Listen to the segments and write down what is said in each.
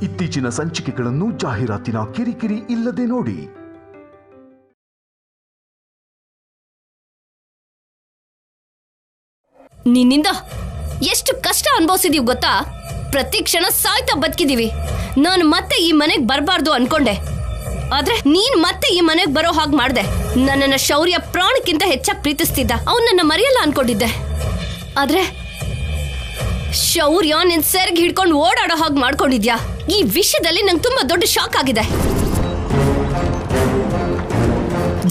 ಇತ್ತೀಚಿನ ಸಂಚಿಕೆಗಳನ್ನು ಜಾಹೀರಾತಿನ ಕಿರಿಕಿರಿ ಇಲ್ಲದೆ ನೋಡಿ. ನಿನ್ನಿಂದ ಎಷ್ಟು ಕಷ್ಟ ಅನುಭವಿಸಿದೀವಿ ಗೊತ್ತಾ? ಪ್ರತಿ ಕ್ಷಣ ಸಾಯ್ತಾ ಬದುಕಿದೀವಿ. ನಾನು ಮತ್ತೆ ಈ ಮನೆಗೆ ಬರಬಾರ್ದು ಅನ್ಕೊಂಡೆ, ಆದ್ರೆ ನೀನ್ ಮತ್ತೆ ಈ ಮನೆಗೆ ಬರೋ ಹಾಗೆ ಮಾಡ್ದೆ. ನನ್ನನ್ನ ಶೌರ್ಯ ಪ್ರಾಣಕ್ಕಿಂತ ಹೆಚ್ಚಾಗಿ ಪ್ರೀತಿಸ್ತಿದ್ದ, ಅವನನ್ನ ಮರೆಯಲ್ಲ ಅನ್ಕೊಂಡಿದ್ದೆ. ಆದ್ರೆ ಶೌರ್ಯ ನಿನ್ ಸೆರ್ಗ್ ಹಿಡ್ಕೊಂಡು ಓಡಾಡೋ ಹಾಗೆ ಮಾಡ್ಕೊಂಡಿದ್ಯಾ. ಈ ವಿಷಯದಲ್ಲಿ ನಂಗೆ ತುಂಬಾ ದೊಡ್ಡ ಶಾಕ್ ಆಗಿದೆ.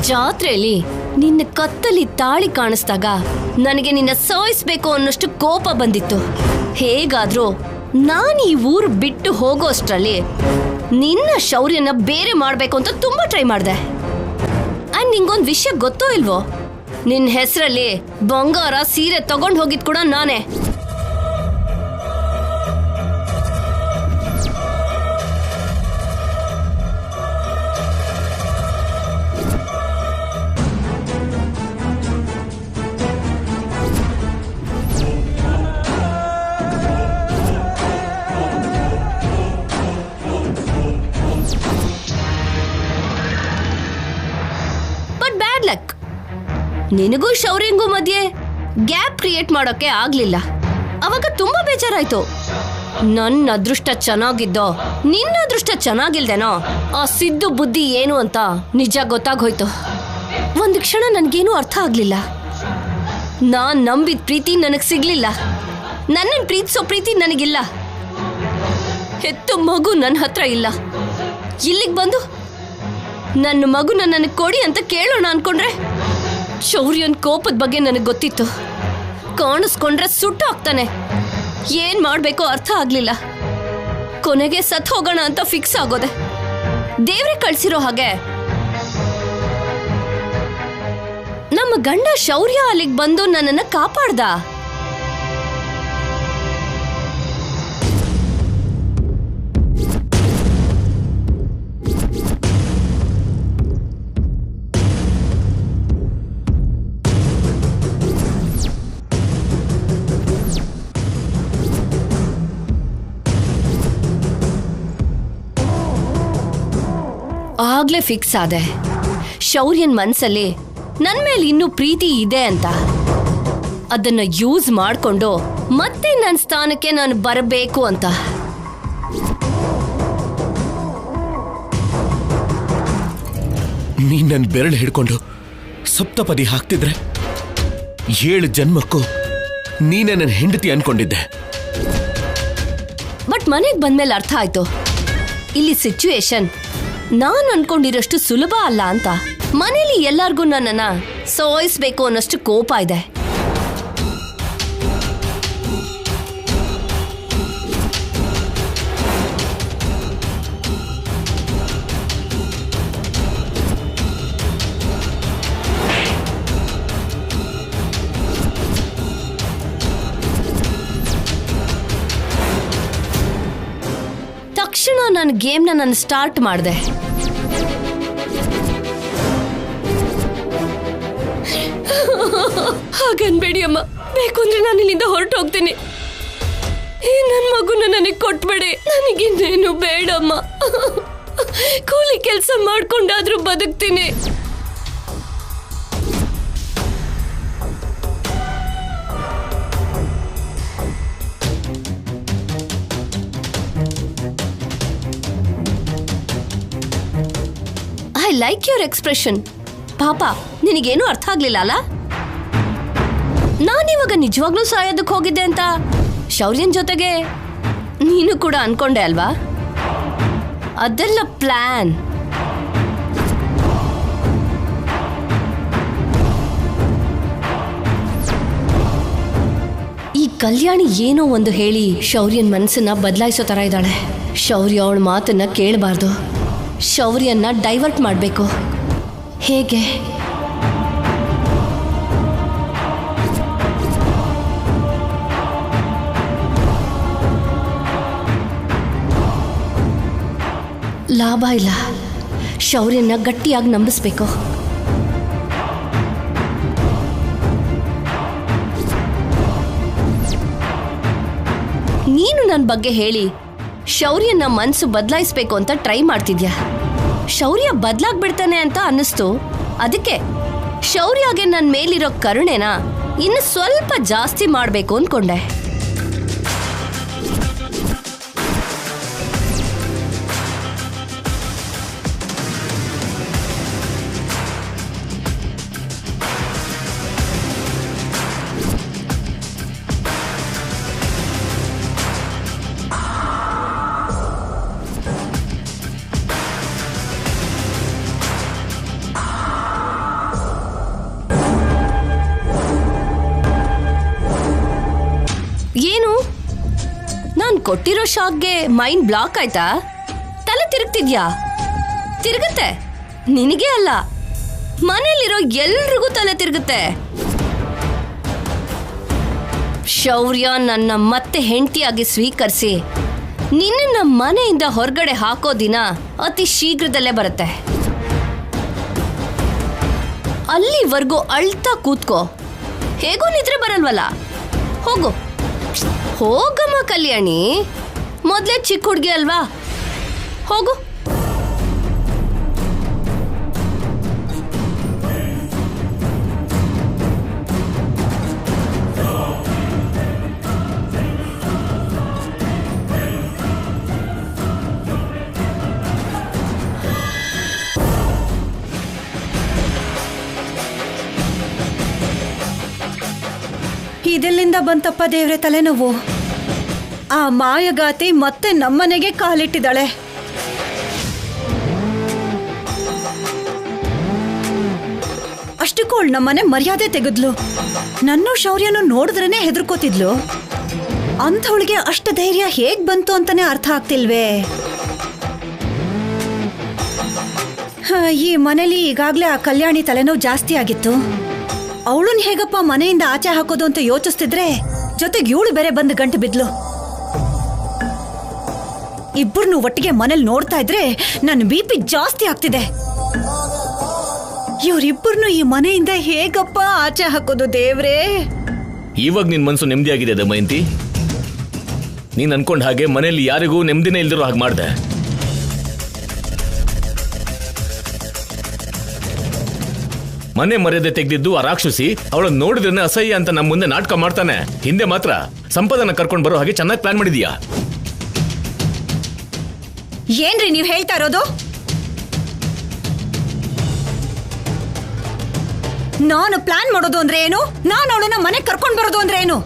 ಜಾತ್ರೆಯಲ್ಲಿ ನಿನ್ನ ಕತ್ತಲಿ ತಾಳಿ ಕಾಣಿಸ್ದಾಗ ನನಗೆ ನಿನ್ನ ಸಾಯಿಸ್ಬೇಕು ಅನ್ನೋಷ್ಟು ಕೋಪ ಬಂದಿತ್ತು. ಹೇಗಾದ್ರೂ ನಾನು ಈ ಊರು ಬಿಟ್ಟು ಹೋಗೋ ಅಷ್ಟರಲ್ಲಿ ನಿನ್ನ ಶೌರ್ಯನ ಬೇರೆ ಮಾಡ್ಬೇಕು ಅಂತ ತುಂಬಾ ಟ್ರೈ ಮಾಡಿದೆ. ಅಂಡ್ ನಿಂಗೊಂದು ವಿಷಯ ಗೊತ್ತೋ ಇಲ್ವೋ, ನಿನ್ನ ಹೆಸರಲ್ಲಿ ಬಂಗಾರ ಸೀರೆ ತಗೊಂಡು ಹೋಗಿದ್ ಕೂಡ ನಾನೇ. ನಿನಗೂ ಶೌರ್ಯಂಗೂ ಮಧ್ಯೆ ಗ್ಯಾಪ್ ಕ್ರಿಯೇಟ್ ಮಾಡೋಕೆ ಆಗ್ಲಿಲ್ಲ. ಅವಾಗ ತುಂಬಾ ಬೇಜಾರಾಯ್ತು. ನನ್ನ ಅದೃಷ್ಟ ಚೆನ್ನಾಗಿದ್ದೋ ನಿನ್ನ ಅದೃಷ್ಟ ಚೆನ್ನಾಗಿಲ್ದೇನೋ, ಆ ಸಿದ್ದು ಬುದ್ಧಿ ಏನು ಅಂತ ನಿಜ ಗೊತ್ತಾಗೋಯ್ತು. ಒಂದು ಕ್ಷಣ ನನ್ಗೇನು ಅರ್ಥ ಆಗ್ಲಿಲ್ಲ. ನಾನ್ ನಂಬಿದ ಪ್ರೀತಿ ನನಗ್ ಸಿಗ್ಲಿಲ್ಲ. ನನ್ನನ್ ಪ್ರೀತಿಸೋ ಪ್ರೀತಿ ನನಗಿಲ್ಲ. ಹೆತ್ತು ಮಗು ನನ್ನ ಹತ್ರ ಇಲ್ಲ. ಇಲ್ಲಿಗೆ ಬಂದು ನನ್ನ ಮಗುನ ನನಗೆ ಕೊಡಿ ಅಂತ ಕೇಳೋಣ ಅನ್ಕೊಂಡ್ರೆ ಶೌರ್ಯನ್ ಕೋಪದ ಬಗ್ಗೆ ನನಗೆ ಗೊತ್ತಿತ್ತು. ಕಾಣಿಸ್ಕೊಂಡ್ರೆ ಸುಟ್ಟು ಹೋಗ್ತಾನೆ. ಏನ್ ಮಾಡ್ಬೇಕೋ ಅರ್ಥ ಆಗ್ಲಿಲ್ಲ. ಕೊನೆಗೆ ಸತ್ ಹೋಗೋಣ ಅಂತ ಫಿಕ್ಸ್ ಆಗೋದೆ. ದೇವ್ರೆ ಕಳ್ಸಿರೋ ಹಾಗೆ ನಮ್ಮ ಗಂಡ ಶೌರ್ಯ ಅಲ್ಲಿಗೆ ಬಂದು ನನ್ನನ್ನ ಕಾಪಾಡ್ದ. ಆಗ್ಲೇ ಫಿಕ್ಸ್ ಆದೆ ಶೌರ್ಯನ್ ಮನ್ಸಲ್ಲಿ ನನ್ ಮೇಲೆ ಇನ್ನೂ ಪ್ರೀತಿ ಇದೆ ಅಂತ. ಅದನ್ನ ಯೂಸ್ ಮಾಡ್ಕೊಂಡು ಮತ್ತೆ ನನ್ನ ಸ್ಥಾನಕ್ಕೆ ನಾನು ಬರಬೇಕು ಅಂತ. ನೀನ್ ನನ್ನ ಬೆರಳು ಹಿಡ್ಕೊಂಡು ಸಪ್ತಪದಿ ಹಾಕ್ತಿದ್ರೆ 7 ಜನ್ಮಕ್ಕೂ ನೀನೇ ನನ್ನ ಹೆಂಡತಿ ಅನ್ಕೊಂಡಿದ್ದೆ. ಬಟ್ ಮನೆಗೆ ಬಂದ್ಮೇಲೆ ಅರ್ಥ ಆಯ್ತು, ಇಲ್ಲಿ ಸಿಚುವೇಶನ್ ನಾನು ಅನ್ಕೊಂಡಿರೋಷ್ಟು ಸುಲಭ ಅಲ್ಲ ಅಂತ. ಮನೇಲಿ ಎಲ್ಲಾರ್ಗೂ ನನ್ನನ್ನ ಸೋಯಿಸ್ಬೇಕು ಅನ್ನೋಷ್ಟು ಕೋಪ ಇದೆ. ತಕ್ಷಣ ನನ್ನ ಗೇಮ್ನ ನಾನು ಸ್ಟಾರ್ಟ್ ಮಾಡಿದೆ. ಹಾಗನ್ಬೇಡಿ ಅಮ್ಮ, ಬೇಕು ಅಂದ್ರೆ ನಾನು ಇಲ್ಲಿಂದ ಹೊರಟು ಹೋಗ್ತೀನಿ. ನನ್ನ ಮಗುನ ನನಗೆ ಕೊಟ್ಬೇಡಿ. ನನಗಿನ್ನೇನು ಬೇಡಮ್ಮ. ಕೂಲಿ ಕೆಲಸ ಮಾಡ್ಕೊಂಡಾದ್ರೂ ಬದುಕ್ತೀನಿ. I like your expression. ಪಾಪ, ನಿನಗೇನು ಅರ್ಥ ಆಗ್ಲಿಲ್ಲ ಅಲ್ಲ? ನಾನಿವಾಗ ನಿಜವಾಗ್ಲೂ ಸಾಯೋದಕ್ಕೆ ಹೋಗಿದ್ದೆ ಅಂತ ಶೌರ್ಯನ್ ಜೊತೆಗೆ ನೀನು ಕೂಡ ಅನ್ಕೊಂಡೆ ಅಲ್ವಾ? ಅದೆಲ್ಲ ಪ್ಲಾನ್. ಈ ಕಲ್ಯಾಣಿ ಏನೋ ಒಂದು ಹೇಳಿ ಶೌರ್ಯನ್ ಮನಸ್ಸನ್ನ ಬದಲಾಯಿಸೋ ತರ ಇದ್ದಾಳೆ. ಶೌರ್ಯ ಅವಳ ಮಾತನ್ನ ಕೇಳಬಾರ್ದು. ಶೌರ್ಯನ್ನ ಡೈವರ್ಟ್ ಮಾಡಬೇಕು. ಹೇಗೆ? ಲಾಭ ಇಲ್ಲ. ಶೌರ್ಯನ ಗಟ್ಟಿಯಾಗಿ ನಂಬಿಸ್ಬೇಕು. ನೀನು ನನ್ನ ಬಗ್ಗೆ ಹೇಳಿ ಶೌರ್ಯನ ಮನ್ಸು ಬದಲಾಯಿಸ್ಬೇಕು ಅಂತ ಟ್ರೈ ಮಾಡ್ತಿದ್ಯಾ. ಶೌರ್ಯ ಬದಲಾಗ್ಬಿಡ್ತಾನೆ ಅಂತ ಅನ್ನಿಸ್ತು. ಅದಕ್ಕೆ ಶೌರ್ಯಗೆ ನನ್ನ ಮೇಲಿರೋ ಕರುಣೆನ ಇನ್ನು ಸ್ವಲ್ಪ ಜಾಸ್ತಿ ಮಾಡಬೇಕು ಅನ್ಕೊಂಡೆ. ಏನು ನಾನ್ ಕೊಟ್ಟಿರೋ ಶಾಕ್ಗೆ ಮೈಂಡ್ ಬ್ಲಾಕ್ ಆಯ್ತಾ? ತಲೆ ತಿರುಗ್ತಿದ್ಯಾ? ತಿರುಗುತ್ತೆ. ನಿನಗೆ ಅಲ್ಲ, ಮನೇಲಿರೋ ಎಲ್ರಿಗೂ ತಲೆ ತಿರುಗುತ್ತೆ. ಶೌರ್ಯ ನನ್ನ ಮತ್ತೆ ಹೆಂಡತಿಯಾಗಿ ಸ್ವೀಕರಿಸಿ ನಿನ್ನ ಮನೆಯಿಂದ ಹೊರಗಡೆ ಹಾಕೋ ದಿನ ಅತಿ ಶೀಘ್ರದಲ್ಲೇ ಬರುತ್ತೆ. ಅಲ್ಲಿವರೆಗೂ ಅಳ್ತಾ ಕೂತ್ಕೋ. ಹೇಗೂ ನಿದ್ರೆ ಬರಲ್ವಲ್ಲ, ಹೋಗು. ಹೋಗಮ್ಮ ಕಲ್ಯಾಣಿ, ಮೊದ್ಲೇ ಚಿಕ್ಕ ಹುಡುಗಿ ಅಲ್ವಾ, ಹೋಗು. ಇದೆಲ್ಲಿಂದ ಬಂತಪ್ಪ ದೇವ್ರೆ ತಲೆನೋವು? ಆ ಮಾಯಗಾತಿ ಮತ್ತೆ ನಮ್ಮನೆಗೆ ಕಾಲಿಟ್ಟಿದ್ದಾಳೆ. ಅಷ್ಟಕ್ಕೂ ನಮ್ಮನೆ ಮರ್ಯಾದೆ ತೆಗೆದ್ಲು. ನನ್ನ ಶೌರ್ಯನು ನೋಡಿದ್ರೇನೆ ಹೆದರ್ಕೋತಿದ್ಲು. ಅಂಥವಳಿಗೆ ಅಷ್ಟು ಧೈರ್ಯ ಹೇಗ್ ಬಂತು ಅಂತಾನೆ ಅರ್ಥ ಆಗ್ತಿಲ್ವೇ. ಈ ಮನೇಲಿ ಈಗಾಗ್ಲೇ ಆ ಕಲ್ಯಾಣಿ ತಲೆನೋವು ಜಾಸ್ತಿ ಆಗಿತ್ತು. ಅವಳನ್ನ ಹೇಗಪ್ಪ ಮನೆಯಿಂದ ಆಚೆ ಹಾಕೋದು ಅಂತ ಯೋಚಿಸ್ತಿದ್ರೆ ಜೊತೆಗೆ ಇವಳು ಬೇರೆ ಬಂದು ಗಂಟು ಬಿದ್ಲು. ಇಬ್ಬರನ್ನು ಒಟ್ಟಿಗೆ ಮನೇಲಿ ನೋಡ್ತಾ ಇದ್ರೆ ನನ್ನ BP ಜಾಸ್ತಿ ಆಗ್ತಿದೆ. ಇವರಿಬ್ಬರನ್ನು ಈ ಮನೆಯಿಂದ ಹೇಗಪ್ಪ ಆಚೆ ಹಾಕೋದು ದೇವ್ರೇ? ಇವಾಗ ನಿನ್ ಮನ್ಸು ನೆಮ್ಮದಿಯಾಗಿದೆ ದಮಯಂತಿ. ನೀನ್ ಅನ್ಕೊಂಡ್ ಹಾಗೆ ಮನೆಯಲ್ಲಿ ಯಾರಿಗೂ ನೆಮ್ಮದಿನೇ ಇಲ್ದಿರೋ ಹಾಗೆ ಮಾಡ್ದೆ. ಮನೆ ಮರ್ಯಾದೆ ತೆಗೆದಿದ್ದು ಆ ರಾಕ್ಷಸಿ ಅವಳನ್ನ ನೋಡಿದ್ರೆ ಅಸಹ್ಯ ಅಂತ ನಮ್ಮ ಮುಂದೆ ನಾಟಕ ಮಾಡ್ತಾನೆ. ಹಿಂದೆ ಮಾತ್ರ ಸಂಪದನ ಕರ್ಕೊಂಡು ಬರೋ ಹಾಗೆ ಚೆನ್ನಾಗಿ ಪ್ಲಾನ್ ಮಾಡಿದೀಯಾ. ಏನ್ರಿ ನೀವ್ ಹೇಳ್ತಾ ಇರೋದು? ನಾನು ಪ್ಲಾನ್ ಮಾಡೋದು ಅಂದ್ರೆ ಏನು? ನಾನು ಅವಳನ್ನ ಮನೆ ಕರ್ಕೊಂಡು ಬರೋದು ಅಂದ್ರೆ ಏನು?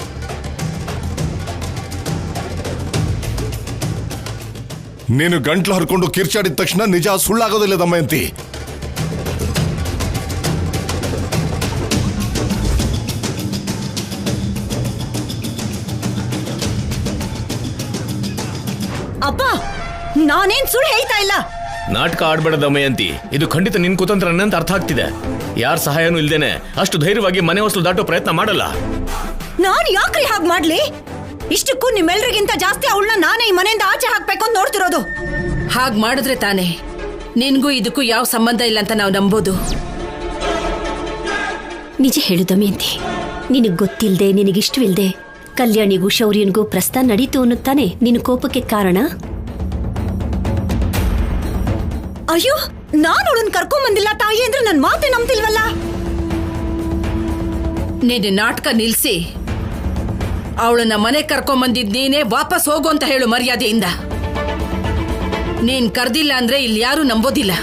ನೀನು ಗಂಟ್ಲು ಹರ್ಕೊಂಡು ಕಿರ್ಚಾಡಿದ ತಕ್ಷಣ ನಿಜ ಸುಳ್ಳಾಗೋದಿಲ್ಲ ದಮಯಂತಿ. ಅಪ್ಪ, ನಾನೇನ್ ಸುಳ್ಳು ಹೇಳ್ತಾ ಇಲ್ಲ. ನಾಟಕ ಆಡ್ಬೇಡ ದಮಯಂತಿ. ಇದು ಖಂಡಿತ ನಿನ್ ಕುತಂತ್ರ ಅಂತ ಅರ್ಥ ಆಗ್ತಿದೆ. ಯಾರ ಸಹಾಯನೂ ಇಲ್ದೇನೆ ಅಷ್ಟು ಧೈರ್ಯವಾಗಿ ಮನೆ ಹೊಸಲು ದಾಟೋ ಪ್ರಯತ್ನ ಮಾಡಲ್ಲ. ನಾನ್ ಯಾಕ್ರಿ ಹಾಗೆ ಮಾಡ್ಲಿ? ಇಷ್ಟಕ್ಕೂ ನಿಮ್ಮೆಲ್ರಿಗಿಂತ ಜಾಸ್ತಿ ಅವಳನ್ನ ನಾನೇ ಈ ಮನೆಯಿಂದ ಆಚೆ ಹಾಕ್ಬೇಕು ಅಂತ ನೋಡ್ತಿರೋದು. ಹಾಗ್ ಮಾಡಿದ್ರೆ ತಾನೇ ನಿನ್ಗೂ ಇದಕ್ಕೂ ಯಾವ ಸಂಬಂಧ ಇಲ್ಲ ಅಂತ ನಾವು ನಂಬೋದು. ನಿಜ ಹೇಳು ದಮಯಂತಿ, ನಿನಗ್ ಗೊತ್ತಿಲ್ದೆ ನಿನಗಿಷ್ಟವಿಲ್ದೆ ಕಲ್ಯಾಣಿಗೂ ಶೌರ್ಯನಿಗೂ ಪ್ರಸ್ತಾನ ನಡೀತು ಅನ್ನುತ್ತಾನೆ ನಿನ್ನ ಕೋಪಕ್ಕೆ ಕಾರಣ. ಅಯ್ಯೋ, ನಾನು ಅವಳನ್ನ ಕರ್ಕೊಂಡ್ ಬಂದಿಲ್ಲ ತಾಯಿ ಅಂದ್ರೆ ನನ್ ಮಾತೆ ನಂಬ್ತಿಲ್ವಲ್ಲ. ನೀನು ನಾಟಕ ನಿಲ್ಸಿ ಅವಳನ್ನ ಮನೆ ಕರ್ಕೊಂಬಂದಿದ್ ನೀನೇ ವಾಪಸ್ ಹೋಗು ಅಂತ ಹೇಳು ಮರ್ಯಾದೆಯಿಂದ. ನೀನ್ ಕರ್ದಿಲ್ಲ ಅಂದ್ರೆ ಇಲ್ಲಿ ಯಾರು ನಂಬೋದಿಲ್ಲ.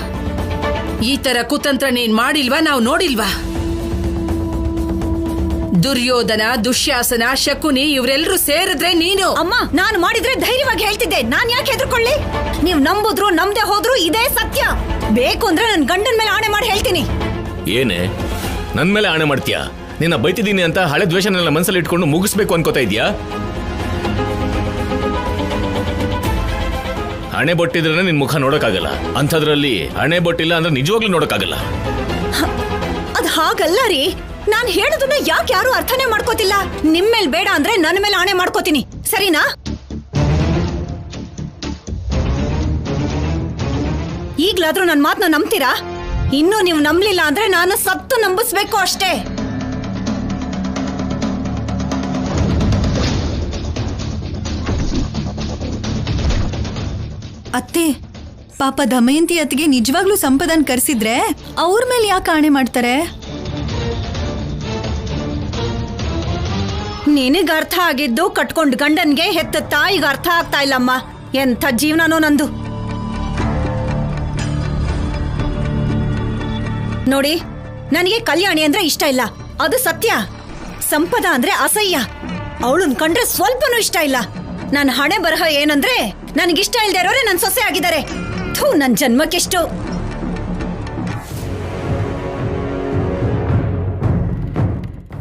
ಈ ತರ ಕುತಂತ್ರ ನೀನ್ ಮಾಡಿಲ್ವಾ? ನಾವು ನೋಡಿಲ್ವಾ? ದುರ್ಯೋಧನ, ದುಶ್ಯಾಸನ, ಶಕುನಿ ಇವರೆಲ್ಲರೂ ಸೇರಿದ್ರೆ ನೀನು. ಅಮ್ಮ, ನಾನು ಮಾಡಿದ್ರೆ ಧೈರ್ಯವಾಗಿ ಹೇಳ್ತಿದ್ದೆ. ನಾನ್ ಯಾಕೆ ಹೆದರ್ಕೊಳ್ಳಿ? ನೀವ್ ನಂಬುದ್ರು ನಂಬದೆ ಹೋದ್ರು ಇದೇ ಸತ್ಯ. ಬೇಕು ಅಂದ್ರೆ ನನ್ ಗಂಡನ ಮೇಲೆ ಆಣೆ ಮಾಡಿ ಹೇಳ್ತೀನಿ. ಏನೇ ನನ್ ಮೇಲೆ ಆಣೆ ಮಾಡ್ತೀಯಾ? ನಿನ್ನ ಬೈತಿದ್ದೀನಿ ಅಂತ ಹಳೆ ದ್ವೇಷನೆಲ್ಲ ಮನಸ್ಸಲ್ಲಿ ಇಟ್ಕೊಂಡು ಮುಗಿಸ್ಬೇಕು ಅನ್ಕೋತಾ ಇದೀಯಾ? ಹಣೆ ಬೊಟ್ಟಿದ್ರೆ ನಿನ್ ಮುಖ ನೋಡಕ್ಕಾಗಲ್ಲ. ಅಂಥದ್ರಲ್ಲಿ ಹಣೆ ಬೊಟ್ಟಿಲ್ಲ ಅಂದ್ರೆ ನಿಜವಾಗ್ಲೂ ನೋಡಕ್ಕಾಗಲ್ಲ. ಅದ್ ಹಾಗಲ್ಲ ರೀ. ನಾನ್ ಹೇಳೋದನ್ನ ಯಾಕೆ ಯಾರು ಅರ್ಥನೇ ಮಾಡ್ಕೋತಿಲ್ಲ? ನಿಮ್ಮೇಲ್ ಬೇಡ ಅಂದ್ರೆ ನನ್ನ ಮೇಲೆ ಆಣೆ ಮಾಡ್ಕೋತೀನಿ, ಸರಿನಾ? ಈಗ್ಲಾದ್ರೂ ನನ್ ಮಾತನ್ನ ನಂಬ್ತೀರಾ? ಇನ್ನೂ ನೀವು ನಂಬಲಿಲ್ಲ ಅಂದ್ರೆ ನಾನು ಸತ್ತು ನಂಬಿಸ್ಬೇಕು ಅಷ್ಟೇ. ಅತ್ತೆ, ಪಾಪ ದಮಯಂತಿ ಅತ್ತಿಗೆ ನಿಜವಾಗ್ಲೂ ಸಂಪದನ್ ಕರ್ಸಿದ್ರೆ ಅವ್ರ ಮೇಲೆ ಯಾಕೆ ಆಣೆ ಮಾಡ್ತಾರೆ? ನಿನಗ್ ಅರ್ಥ ಆಗಿದ್ದು ಕಟ್ಕೊಂಡ್ ಗಂಡನ್ಗೆ ಹೆತ್ತ ತಾಯಿಗೆ ಅರ್ಥ ಆಗ್ತಾ ಇಲ್ಲಮ್ಮ. ಎಂಥ ಜೀವನನೋ ನಂದು. ನೋಡಿ, ನನಗೆ ಕಲ್ಯಾಣಿ ಅಂದ್ರೆ ಇಷ್ಟ ಇಲ್ಲ, ಅದು ಸತ್ಯ. ಸಂಪದ ಅಂದ್ರೆ ಅಸಹ್ಯ. ಅವಳನ್ ಕಂಡ್ರೆ ಸ್ವಲ್ಪನೂ ಇಷ್ಟ ಇಲ್ಲ. ನನ್ನ ಹಣೆ ಬರಹ ಏನಂದ್ರೆ ನನಗಿಷ್ಟ ಇಲ್ದೇ ಇರೋರೆ ನನ್ ಸೊಸೆ ಆಗಿದ್ದಾರೆ. ಥೂ, ನನ್ ಜನ್ಮಕ್ಕೆಷ್ಟು.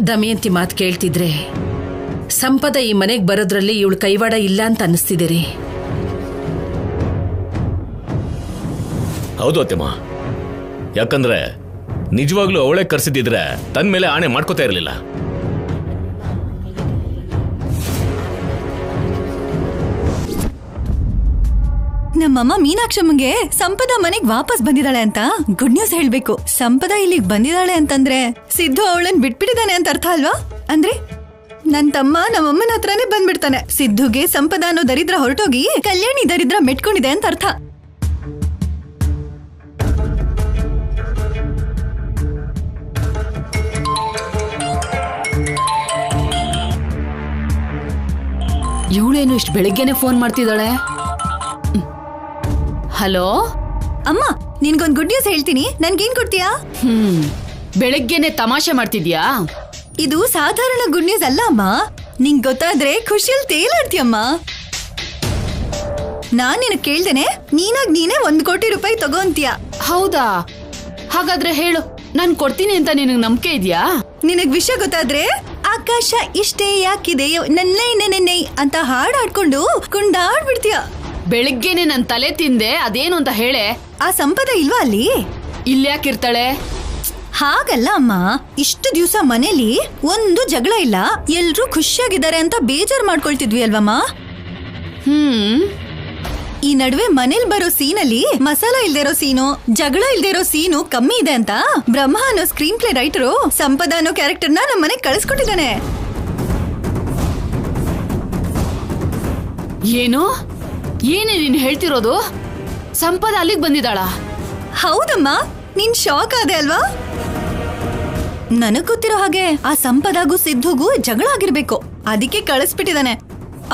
ದಮಯಂತಿ ಮಾತು ಕೇಳ್ತಿದ್ರೆ ಸಂಪದ ಈ ಮನೆಗೆ ಬರೋದ್ರಲ್ಲಿ ಇವಳು ಕೈವಾಡ ಇಲ್ಲ ಅಂತ ಅನ್ನಿಸ್ತಿದೆ ರೀ. ಹೌದು ಅತ್ತೆಮ್ಮ, ಯಾಕಂದ್ರೆ ನಿಜವಾಗ್ಲೂ ಅವಳೇ ಕರ್ಸಿದ್ರೆ ತನ್ನ ಮೇಲೆ ಆಣೆ ಮಾಡ್ಕೋತಾ ಇರಲಿಲ್ಲ. ನಮ್ಮಮ್ಮ ಮೀನಾಕ್ಷಮ್ಮಂಗೆ ಸಂಪದ ಮನೆಗ್ ವಾಪಸ್ ಬಂದಿದ್ದಾಳೆ ಅಂತ ಗುಡ್ ನ್ಯೂಸ್ ಹೇಳ್ಬೇಕು. ಸಂಪದ ಇಲ್ಲಿಗೆ ಬಂದಿದ್ದಾಳೆ ಅಂತಂದ್ರೆ ಸಿದ್ದು ಅವಳನ್ ಬಿಟ್ಬಿಟ್ಟಿದ್ದಾನೆ ಅಂತ ಅರ್ಥ ಅಲ್ವಾ? ಅಂದ್ರೆ ನನ್ ತಮ್ಮ ನಮ್ಮಮ್ಮನ ಹತ್ರನೇ ಬಂದ್ಬಿಡ್ತಾನೆ. ಸಿದ್ದುಗೆ ಸಂಪದ ಅನ್ನೋ ದರಿದ್ರ ಹೊರಟೋಗಿ ಕಲ್ಯಾಣಿ ದರಿದ್ರ ಮೆಟ್ಕೊಂಡಿದೆ ಅಂತ ಅರ್ಥ. ಇವಳೇನು ಇಷ್ಟು ಬೆಳಿಗ್ಗೆನೆ ಫೋನ್ ಮಾಡ್ತಿದ್ದಾಳೆ? ಹಲೋ ಅಮ್ಮ, ನಿನ್ಗೊಂದ್ ಗುಡ್ ನ್ಯೂಸ್ ಹೇಳ್ತೀನಿ, ನನ್ಗೇನ್ ಕೊಡ್ತೀಯಾ? ಬೆಳಿಗ್ಗೆನೆ ತಮಾಷೆ ಮಾಡ್ತಿದ್ಯಾ? ಇದು ಸಾಧಾರಣ ಗುಡ್ ನ್ಯೂಸ್ ಅಲ್ಲ ಅಮ್ಮ. ನಿಂಗ್ ಗೊತ್ತಾದ್ರೆ ಖುಷಿಯಲ್ಲಿ ತೇಲಾಡ್ತೀಯಮ್ಮ. ನಾನ್ ನಿನಗ್ ಕೇಳ್ದೇನೆ ನೀನೇ 1 ಕೋಟಿ ರೂಪಾಯಿ ತಗೋಂತೀಯ. ಹೌದಾ? ಹಾಗಾದ್ರೆ ಹೇಳು, ನಾನ್ ಕೊಡ್ತೀನಿ ಅಂತ ನಿನಗ್ ನಂಬಿಕೆ ಇದ್ಯಾ? ನಿನಗ್ ವಿಷಯ ಗೊತ್ತಾದ್ರೆ ಆಕಾಶ ಇಷ್ಟೇ ಯಾಕಿದೆಯೋ ನನ್ನೈ ನೆನ್ನೆ ಅಂತ ಹಾಡಾಡ್ಕೊಂಡು ಕುಂಡಾಡ್ಬಿಡ್ತೀಯ. ಬೆಳಿಗ್ಗೆನೆ ನನ್ ತಲೆ ತಿಂದೆ, ಅದೇನು ಅಂತ ಹೇಳೆ. ಆ ಸಂಪದ ಇಲ್ವಾ ಅಲ್ಲಿ? ಇಲ್ಯಾಕಿರ್ತಾಳೆ? ಹಾಗಲ್ಲ ಅಮ್ಮ, ಇಷ್ಟು ದಿವಸ ಮನೇಲಿ ಒಂದು ಜಗಳ ಇಲ್ಲ, ಎಲ್ರೂ ಖುಷಿಯಾಗಿದ್ದಾರೆ ಅಂತ ಬೇಜಾರ್ ಮಾಡ್ಕೊಳ್ತಿದ್ವಿ ಅಲ್ವಮ್ಮ? ಈ ನಡುವೆ ಮನೇಲಿ ಬರೋ ಸೀನಲ್ಲಿ ಮಸಾಲ ಇಲ್ದೇ ಇರೋ ಸೀನು, ಜಗಳ ಇಲ್ದೇ ಇರೋ ಸೀನು ಕಮ್ಮಿ ಇದೆ ಅಂತ ಬ್ರಹ್ಮ ಅನ್ನೋ ಸ್ಕ್ರೀನ್ ಪ್ಲೇ ರೈಟರು ಸಂಪದ ಅನ್ನೋ ಕ್ಯಾರೆಕ್ಟರ್ನ ನಮ್ಮ ಮನೆಗೆ ಕಳಿಸ್ಕೊಟ್ಟಿದ್ದಾನೆ. ಏನು? ಏನೇ ನೀನ್ ಹೇಳ್ತಿರೋದು? ಸಂಪದ ಅಲ್ಲಿಗೆ ಬಂದಿದ್ದಾಳ? ಹೌದಮ್ಮ, ನೀನ್ ಶಾಕ್ ಆದೆ ಅಲ್ವಾ? ನನಗ್ ಗೊತ್ತಿರೋ ಹಾಗೆ ಆ ಸಂಪದಾಗೂ ಸಿದ್ದುಗೂ ಜಗಳ ಆಗಿರ್ಬೇಕು, ಅದಕ್ಕೆ ಕಳಿಸ್ಬಿಟ್ಟಿದ್ದಾನೆ.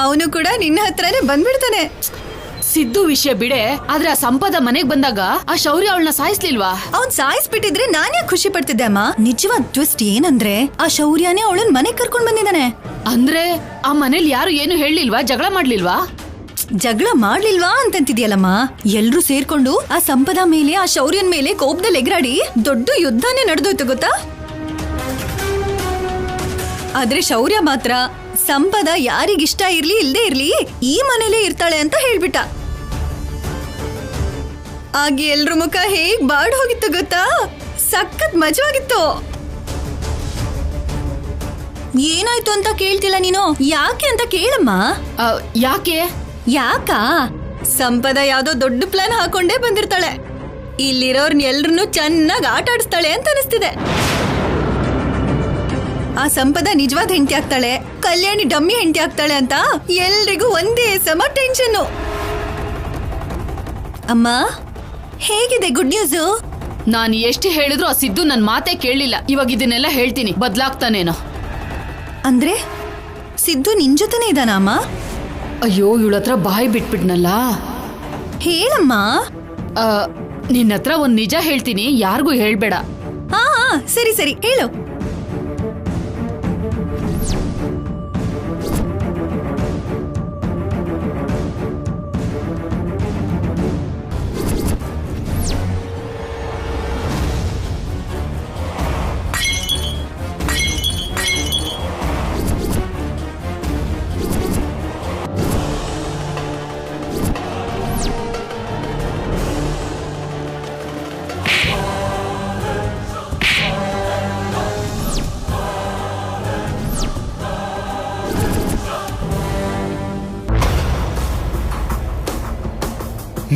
ಅವನು ಕೂಡ ನಿನ್ನ ಹತ್ರನೇ ಬಂದ್ಬಿಡ್ತಾನೆ. ಸಿದ್ದು ವಿಷಯ ಬಿಡೆ, ಆದ್ರೆ ಆ ಸಂಪದ ಮನೆಗ್ ಬಂದಾಗ ಆ ಶೌರ್ಯ ಅವಳನ್ನ ಸಾಯಿಸ್ಲಿಲ್ವಾ? ಅವ್ನ್ ಸಾಯಿಸ್ಬಿಟ್ಟಿದ್ರೆ ನಾನೇ ಖುಷಿ ಪಡ್ತಿದ್ದೆ ಅಮ್ಮ. ನಿಜವಾದ ಟ್ವಿಸ್ಟ್ ಏನಂದ್ರೆ ಆ ಶೌರ್ಯನೇ ಅವಳನ್ ಮನೆಗ್ ಕರ್ಕೊಂಡ್ ಬಂದಿದ್ದಾನೆ. ಅಂದ್ರೆ ಆ ಮನೇಲಿ ಯಾರು ಏನು ಹೇಳಿಲ್ವಾ? ಜಗಳ ಮಾಡ್ಲಿಲ್ವಾ? ಜಗಳ ಮಾಡ್ಲಿಲ್ವಾ ಅಂತಂತಿದ್ಯಲ್ಲಮ್ಮ. ಎಲ್ರೂ ಸೇರ್ಕೊಂಡು ಆ ಸಂಪದ ಮೇಲೆ ಆ ಶೌರ್ಯನ್ ಮೇಲೆ ಕೋಪದಲ್ಲಿ ಎಗರಾಡಿ ದೊಡ್ಡ ಯುದ್ಧನೇ ನಡೆದೋಯ್ತು ಗೊತ್ತಾ? ಆದ್ರೆ ಶೌರ್ಯ ಮಾತ್ರ ಸಂಪದ ಯಾರಿಗಿಷ್ಟ ಇರ್ಲಿ ಇಲ್ದೇ ಇರ್ಲಿ ಈ ಮನೇಲೇ ಇರ್ತಾಳೆ ಅಂತ ಹೇಳ್ಬಿಟ್ಟ. ಆಗ ಎಲ್ರ ಮುಖ ಹೇಗ್ ಬಾಡ್ ಹೋಗಿತ್ತು ಗೊತ್ತಾ? ಸಖತ್ ಮಜವಾಗಿತ್ತು. ಏನಾಯ್ತು ಅಂತ ಕೇಳ್ತಿಲ್ಲ ನೀನು? ಯಾಕೆ ಅಂತ ಕೇಳಮ್ಮ. ಯಾಕೆ? ಯಾಕಾ? ಸಂಪದ ಯಾವ್ದೋ ದೊಡ್ಡ ಪ್ಲಾನ್ ಹಾಕೊಂಡೇ ಬಂದಿರ್ತಾಳೆ. ಇಲ್ಲಿರೋರ್ನ ಎಲ್ರನ್ನೂ ಚೆನ್ನಾಗಿ ಆಟ ಆಡಿಸ್ತಾಳೆ ಅಂತ ಅನಿಸ್ತಿದೆ. ಆ ಸಂಪದ ನಿಜವಾದ ಹೆಂಡತಿ ಆಗ್ತಾಳೆ, ಕಲ್ಯಾಣಿ ಡಮ್ಮಿ ಹೆಂಡತಿ ಆಗ್ತಾಳೆ ಅಂತ ಎಲ್ರಿಗೂ ಒಂದೇ ಸಮ ಟೆನ್ಷನ್ನು. ಅಮ್ಮ, ಹೇಗಿದೆ ಗುಡ್ ನ್ಯೂಸು? ನಾನು ಎಷ್ಟು ಹೇಳಿದ್ರು ಆ ಸಿದ್ದು ನನ್ ಮಾತೇ ಕೇಳಲಿಲ್ಲ. ಇವಾಗ ಇದನ್ನೆಲ್ಲ ಹೇಳ್ತೀನಿ, ಬದ್ಲಾಗ್ತಾನೇನೋ. ಅಂದ್ರೆ ಸಿದ್ದು ನಿನ್ ಜೊತೆನೇ ಇದ್ದಾನ ಅಮ್ಮ? ಅಯ್ಯೋ, ಇವಳತ್ರ ಬಾಯಿ ಬಿಟ್ಬಿಟ್ನಲ್ಲ. ಹೇಳಮ್ಮ. ನಿನ್ನತ್ರ ಒಂದ್ ನಿಜ ಹೇಳ್ತೀನಿ, ಯಾರಿಗೂ ಹೇಳ್ಬೇಡ. ಹಾ ಸರಿ ಸರಿ ಹೇಳು.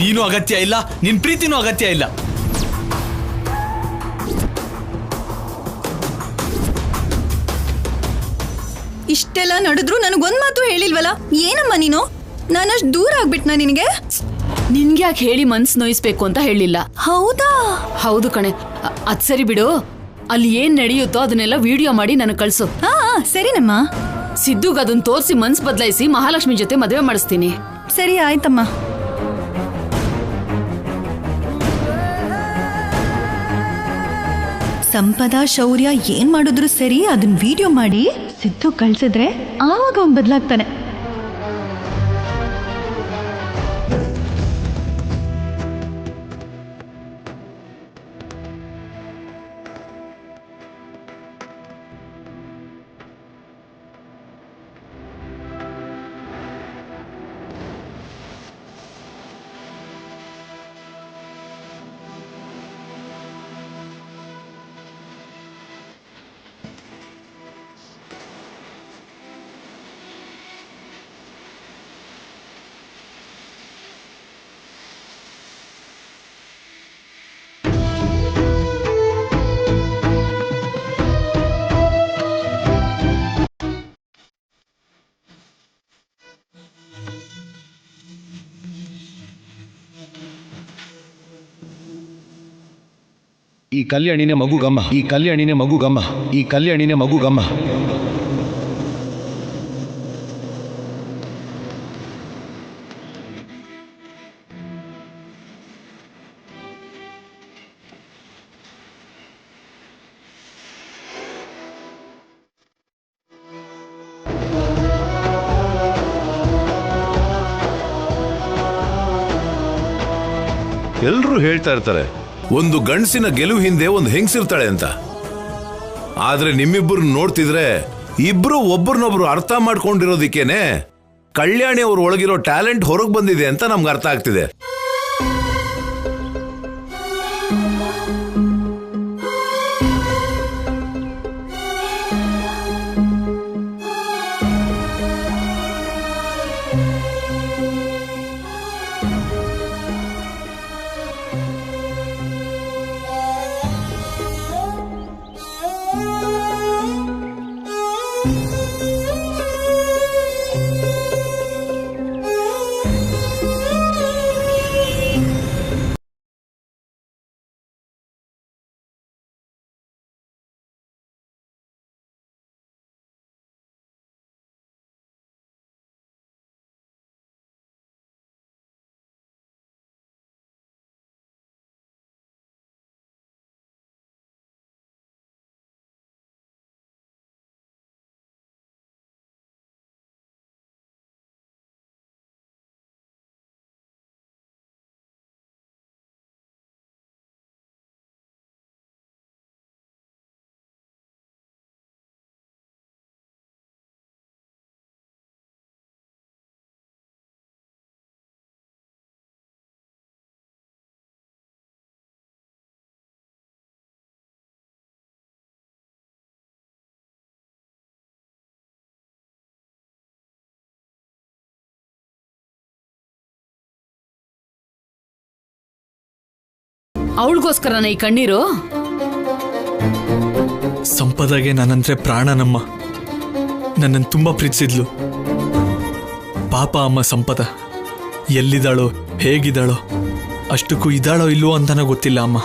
ನೀನು ಅಗತ್ಯ ಇಲ್ಲ, ನಿನ್ ಪ್ರೀತಿನೂ ಅಗತ್ಯ ಇಲ್ಲ. ಇಷ್ಟೆಲ್ಲ ನಡೆದ್ರು ನನಗೊಂದ್ ಮಾತು ಹೇಳಿಲ್ವಲ್ಲ? ಏನಮ್ಮ ನೀನು? ನಾನಷ್ಟು ದೂರ ಆಗ್ಬಿಟ್ನಾ ನಿನಗೆ? ನಿನ್ಗ್ಯಾಕೆ ಹೇಳಿ ಮನ್ಸ್ ನೋಯಿಸ್ಬೇಕು ಅಂತ ಹೇಳಿಲ್ಲ. ಹೌದಾ? ಹೌದು ಕಣೆ. ಅದ್ ಸರಿ ಬಿಡು, ಅಲ್ಲಿ ಏನ್ ನಡೆಯುತ್ತೋ ಅದನ್ನೆಲ್ಲ ವಿಡಿಯೋ ಮಾಡಿ ನನಗೆ ಕಳ್ಸು. ಹಾ ಸರಿನಮ್ಮ. ಸಿದ್ದುಗ್ ಅದನ್ನ ತೋರಿಸಿ ಮನ್ಸ್ ಬದಲಾಯಿಸಿ ಮಹಾಲಕ್ಷ್ಮಿ ಜೊತೆ ಮದುವೆ ಮಾಡಿಸ್ತೀನಿ. ಸರಿ ಆಯ್ತಮ್ಮ. ಸಂಪದ ಶೌರ್ಯ ಏನ್ ಮಾಡಿದ್ರು ಸರಿ, ಅದನ್ನ ವಿಡಿಯೋ ಮಾಡಿ ಸಿದ್ದು ಕಳ್ಸಿದ್ರೆ ಆವಾಗ ಅವ್ನು ಬದಲಾಗ್ತಾನೆ. ಈ ಕಲ್ಯಾಣಿನೇ ಮಗುಗಮ್ಮ, ಈ ಕಲ್ಯಾಣಿನೇ ಮಗುಗಮ್ಮ, ಈ ಕಲ್ಯಾಣಿನೇ ಮಗುಗಮ್ಮ. ಎಲ್ರೂ ಹೇಳ್ತಾ ಇರ್ತಾರೆ ಒಂದು ಗಂಡಸಿನ ಗೆಲುವು ಹಿಂದೆ ಒಂದು ಹೆಂಗಸಿರ್ತಾಳೆ ಅಂತ. ಆದ್ರೆ ನಿಮ್ಮಿಬ್ಬರು ನೋಡ್ತಿದ್ರೆ ಇಬ್ರು ಒಬ್ಬರನ್ನೊಬ್ರು ಅರ್ಥ ಮಾಡ್ಕೊಂಡಿರೋದಿಕ್ಕೇನೆ ಕಲ್ಯಾಣಿ ಅವ್ರ ಒಳಗಿರೋ ಟ್ಯಾಲೆಂಟ್ ಹೊರಗೆ ಬಂದಿದೆ ಅಂತ ನಮ್ಗೆ ಅರ್ಥ ಆಗ್ತಿದೆ. ಅವಳಿಗೋಸ್ಕರನ ಈ ಕಣ್ಣೀರು? ಸಂಪದಾಗೆ ನಾನಂದ್ರೆ ಪ್ರಾಣನಮ್ಮ. ನನ್ನನ್ನು ತುಂಬಾ ಪ್ರೀತಿಸಿದ್ಲು. ಪಾಪ ಅಮ್ಮ ಸಂಪದ ಎಲ್ಲಿದ್ದಾಳೋ ಹೇಗಿದ್ದಾಳೋ, ಅಷ್ಟಕ್ಕೂ ಇದ್ದಾಳೋ ಇಲ್ವೋ ಅಂತಾನೆ ಗೊತ್ತಿಲ್ಲ ಅಮ್ಮ.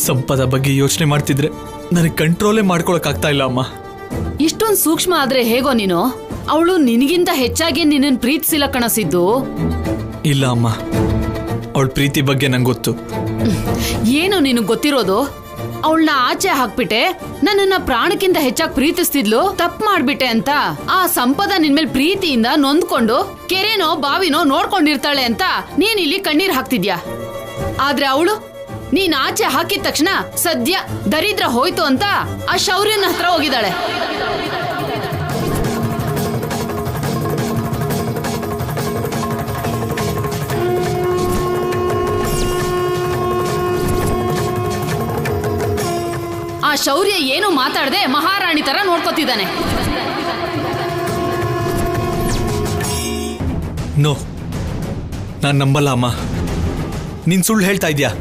ಸಂಪದ ಬಗ್ಗೆ ಯೋಚನೆ ಮಾಡ್ತಿದ್ರೆ ನನಗೆ ಕಂಟ್ರೋಲೇ ಮಾಡ್ಕೊಳಕ್ಕಾಗ್ತಾ ಇಲ್ಲ ಅಮ್ಮ. ಇಷ್ಟೊಂದು ಸೂಕ್ಷ್ಮ ಆದ್ರೆ ಹೇಗೋ ನೀನು? ಅವಳು ನಿನಗಿಂತ ಹೆಚ್ಚಾಗಿ ನಿನ್ನನ್ನು ಪ್ರೀತಿಸಿಲ್ಲ ಕಣಸಿದ್ದು. ಇಲ್ಲ ಅಮ್ಮ, ಅವಳ ಪ್ರೀತಿ ಬಗ್ಗೆ ನಂಗೆ ಗೊತ್ತು. ಏನು ನಿನಗೆ ಗೊತ್ತಿರೋದು? ಅವಳನ್ನ ಆಚೆ ಹಾಕ್ಬಿಟ್ಟೆ, ನನ್ನನ್ನ ಪ್ರಾಣಕ್ಕಿಂತ ಹೆಚ್ಚಾಗಿ ಪ್ರೀತಿಸ್ತಿದ್ಲು, ತಪ್ಪು ಮಾಡ್ಬಿಟ್ಟೆ ಅಂತ ಆ ಸಂಪದ ನಿನ್ಮೇಲೆ ಪ್ರೀತಿಯಿಂದ ನೊಂದ್ಕೊಂಡು ಕೆರೆನೋ ಬಾವಿನೋ ನೋಡ್ಕೊಂಡಿರ್ತಾಳೆ ಅಂತ ನೀನ್ ಇಲ್ಲಿ ಕಣ್ಣೀರ್ ಹಾಕ್ತಿದ್ಯಾ. ಆದ್ರೆ ಅವಳು ನೀನ್ ಆಚೆ ಹಾಕಿದ ತಕ್ಷಣ ಸದ್ಯ ದರಿದ್ರ ಹೋಯ್ತು ಅಂತ ಆ ಶೌರ್ಯನ ಹತ್ರ ಹೋಗಿದ್ದಾಳೆ. ಆ ಶೌರ್ಯ ಏನು ಮಾತಾಡದೆ ಮಹಾರಾಣಿ ತರ ನೋಡ್ಕೋತಿದ್ದಾನೆ. ನೋ, ನಾನ್ ನಂಬಲ್ಲ ಅಮ್ಮ. ನೀನ್ ಸುಳ್ಳು ಹೇಳ್ತಾ ಇದ್ಯಾ.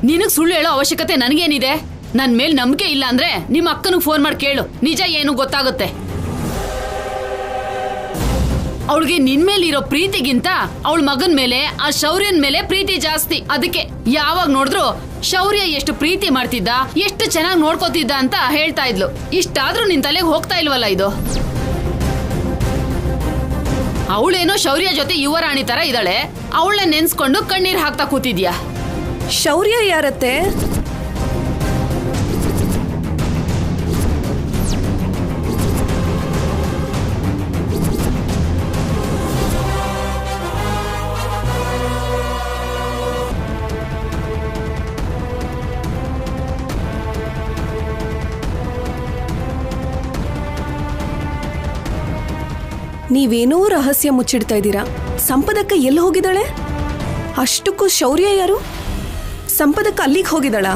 ನಿನಗ್ ಸುಳ್ಳು ಹೇಳೋ ಅವಶ್ಯಕತೆ ನನಗೇನಿದೆ? ನನ್ ಮೇಲ್ ನಂಬಿಕೆ ಇಲ್ಲ ಅಂದ್ರೆ ನಿಮ್ಮ ಅಕ್ಕನಿಗೆ ಫೋನ್ ಮಾಡಿ ಕೇಳು, ನಿಜ ಏನು ಗೊತ್ತಾಗುತ್ತೆ. ಅವಳಿಗೆ ನಿನ್ ಮೇಲೆ ಇರೋ ಪ್ರೀತಿಗಿಂತ ಅವಳ ಮಗನ್ ಮೇಲೆ ಆ ಶೌರ್ಯನ್ ಮೇಲೆ ಪ್ರೀತಿ ಜಾಸ್ತಿ. ಅದಕ್ಕೆ ಯಾವಾಗ ನೋಡಿದ್ರು ಶೌರ್ಯ ಎಷ್ಟು ಪ್ರೀತಿ ಮಾಡ್ತಿದ್ದ, ಎಷ್ಟು ಚೆನ್ನಾಗಿ ನೋಡ್ಕೋತಿದ್ದ ಅಂತ ಹೇಳ್ತಾ ಇದ್ಲು. ಇಷ್ಟಾದ್ರೂ ನಿನ್ ತಲೆಗೆ ಹೋಗ್ತಾ ಇಲ್ವಲ್ಲ ಇದು? ಅವಳೇನೋ ಶೌರ್ಯ ಜೊತೆ ಯುವರಾಣಿ ತರ ಇದ್ದಾಳೆ, ಅವಳನ್ನ ನೆನ್ಸ್ಕೊಂಡು ಕಣ್ಣೀರ್ ಹಾಕ್ತಾ ಕೂತಿದ್ಯಾ. ಶೌರ್ಯ ಯಾರತ್ತೆ? ನೀವೇನೋ ರಹಸ್ಯ ಮುಚ್ಚಿಡ್ತಾ ಇದ್ದೀರಾ. ಸಂಪದಕ್ಕ ಎಲ್ಲಿ ಹೋಗಿದ್ದಾಳೆ? ಅಷ್ಟಕ್ಕೂ ಶೌರ್ಯ ಯಾರು? ಸಂಪದಕ್ಕ ಅಲ್ಲಿಗೆ ಹೋಗಿದ್ದಾಳ?